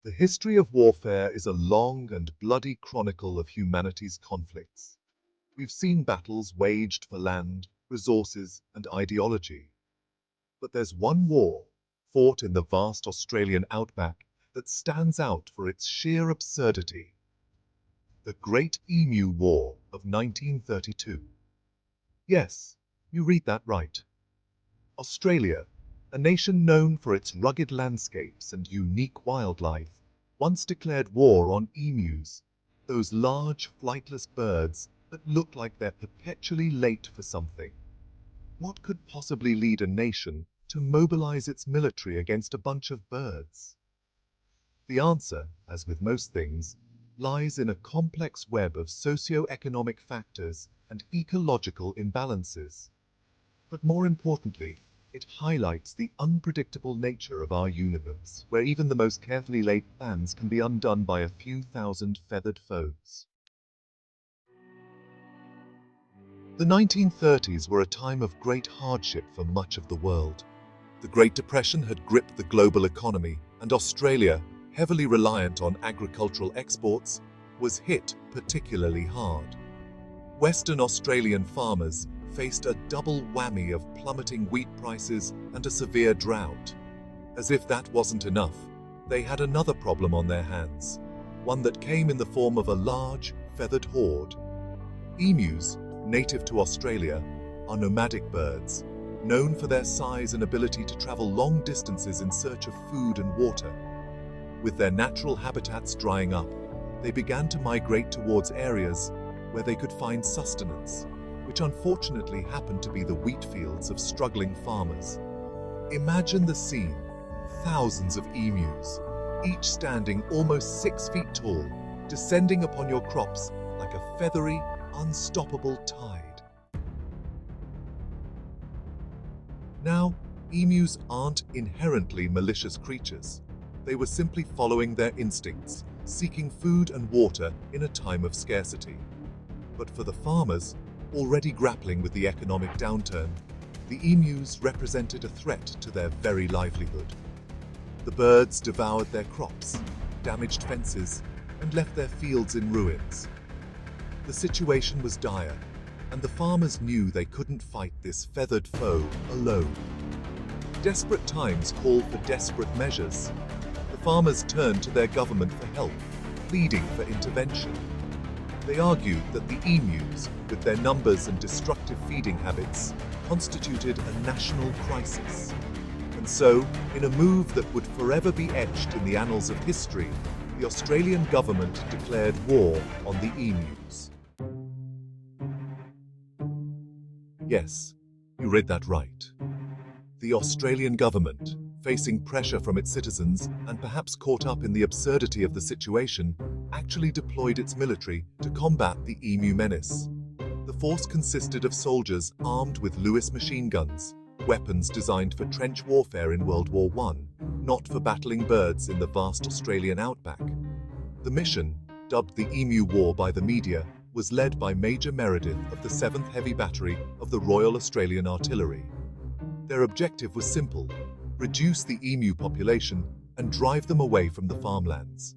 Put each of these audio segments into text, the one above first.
The history of warfare is a long and bloody chronicle of humanity's conflicts. We've seen battles waged for land, resources, and ideology. But there's one war, fought in the vast Australian outback, that stands out for its sheer absurdity. The Great Emu War of 1932. Yes, you read that right. Australia, a nation known for its rugged landscapes and unique wildlife, once declared war on emus, those large flightless birds that look like they're perpetually late for something. What could possibly lead a nation to mobilize its military against a bunch of birds? The answer, as with most things, lies in a complex web of socio-economic factors and ecological imbalances. But more importantly, it highlights the unpredictable nature of our universe, where even the most carefully laid plans can be undone by a few thousand feathered foes. The 1930s were a time of great hardship for much of the world. The Great Depression had gripped the global economy, and Australia, heavily reliant on agricultural exports, was hit particularly hard. Western Australian farmers faced a double whammy of plummeting wheat prices and a severe drought. As if that wasn't enough, they had another problem on their hands, one that came in the form of a large, feathered horde. Emus, native to Australia, are nomadic birds, known for their size and ability to travel long distances in search of food and water. With their natural habitats drying up, they began to migrate towards areas where they could find sustenance, which unfortunately happened to be the wheat fields of struggling farmers. Imagine the scene: thousands of emus, each standing almost 6 feet tall, descending upon your crops like a feathery, unstoppable tide. Now, emus aren't inherently malicious creatures. They were simply following their instincts, seeking food and water in a time of scarcity. But for the farmers, already grappling with the economic downturn, the emus represented a threat to their very livelihood. The birds devoured their crops, damaged fences, and left their fields in ruins. The situation was dire, and the farmers knew they couldn't fight this feathered foe alone. Desperate times called for desperate measures. The farmers turned to their government for help, pleading for intervention. They argued that the emus, with their numbers and destructive feeding habits, constituted a national crisis. And so, in a move that would forever be etched in the annals of history, the Australian government declared war on the emus. Yes, you read that right. The Australian government, facing pressure from its citizens and perhaps caught up in the absurdity of the situation, actually deployed its military to combat the emu menace. The force consisted of soldiers armed with Lewis machine guns, weapons designed for trench warfare in World War I, not for battling birds in the vast Australian outback. The mission, dubbed the Emu War by the media, was led by Major Meredith of the 7th Heavy Battery of the Royal Australian Artillery. Their objective was simple: reduce the emu population and drive them away from the farmlands.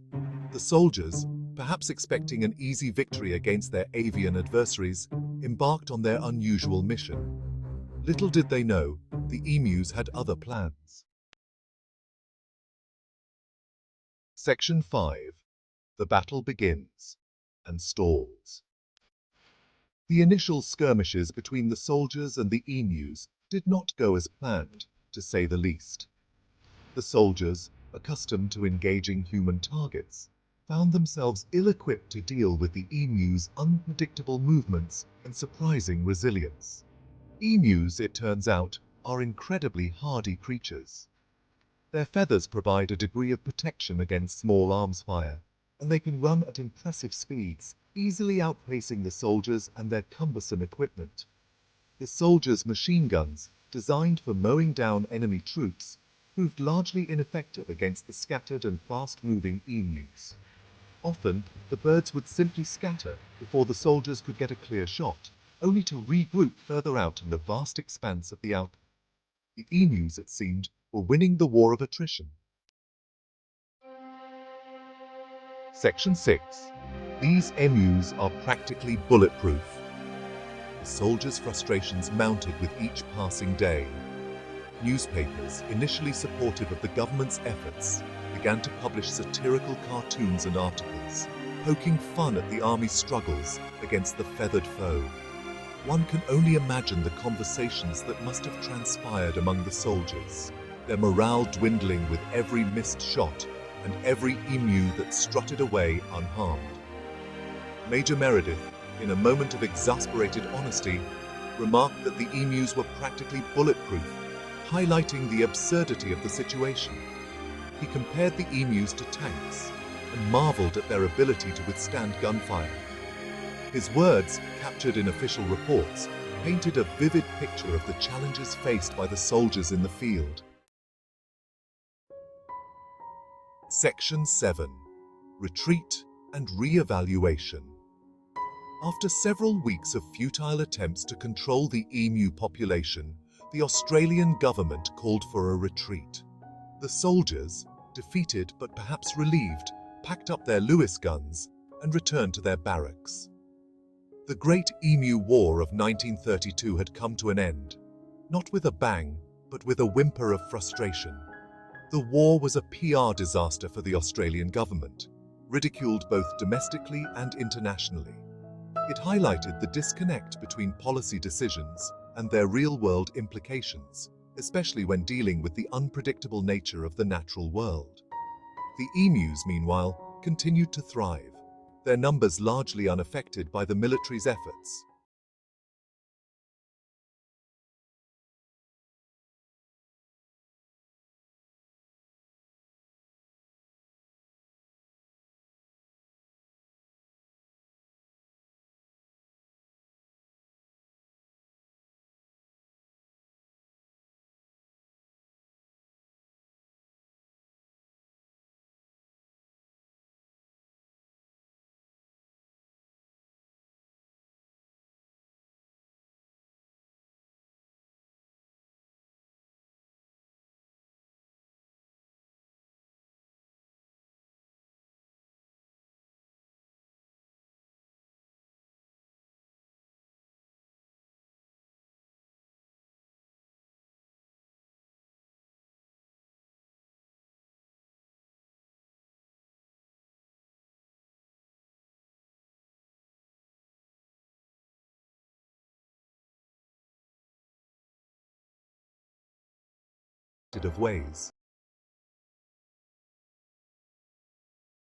The soldiers, perhaps expecting an easy victory against their avian adversaries, embarked on their unusual mission. Little did they know, the emus had other plans. Section 5. The battle begins and stalls. The initial skirmishes between the soldiers and the emus did not go as planned, to say the least. The soldiers, accustomed to engaging human targets, found themselves ill-equipped to deal with the emus' unpredictable movements and surprising resilience. Emus, it turns out, are incredibly hardy creatures. Their feathers provide a degree of protection against small arms fire, and they can run at impressive speeds, easily outpacing the soldiers and their cumbersome equipment. The soldiers' machine guns, designed for mowing down enemy troops, proved largely ineffective against the scattered and fast-moving emus. Often, the birds would simply scatter before the soldiers could get a clear shot, only to regroup further out in the vast expanse of the outback. The emus, it seemed, were winning the war of attrition. Section 6. These emus are practically bulletproof. The soldiers' frustrations mounted with each passing day. Newspapers, initially supportive of the government's efforts, began to publish satirical cartoons and articles, poking fun at the army's struggles against the feathered foe. One can only imagine the conversations that must have transpired among the soldiers, their morale dwindling with every missed shot and every emu that strutted away unharmed. Major Meredith, in a moment of exasperated honesty, remarked that the emus were practically bulletproof, highlighting the absurdity of the situation. He compared the emus to tanks and marveled at their ability to withstand gunfire. His words, captured in official reports, painted a vivid picture of the challenges faced by the soldiers in the field. Section 7. Retreat and Re-evaluation. After several weeks of futile attempts to control the emu population, the Australian government called for a retreat. The soldiers, defeated but perhaps relieved, packed up their Lewis guns and returned to their barracks. The Great Emu War of 1932 had come to an end, not with a bang, but with a whimper of frustration. The war was a PR disaster for the Australian government, ridiculed both domestically and internationally. It highlighted the disconnect between policy decisions and their real-world implications, especially when dealing with the unpredictable nature of the natural world. The emus, meanwhile, continued to thrive, their numbers largely unaffected by the military's efforts. Of ways.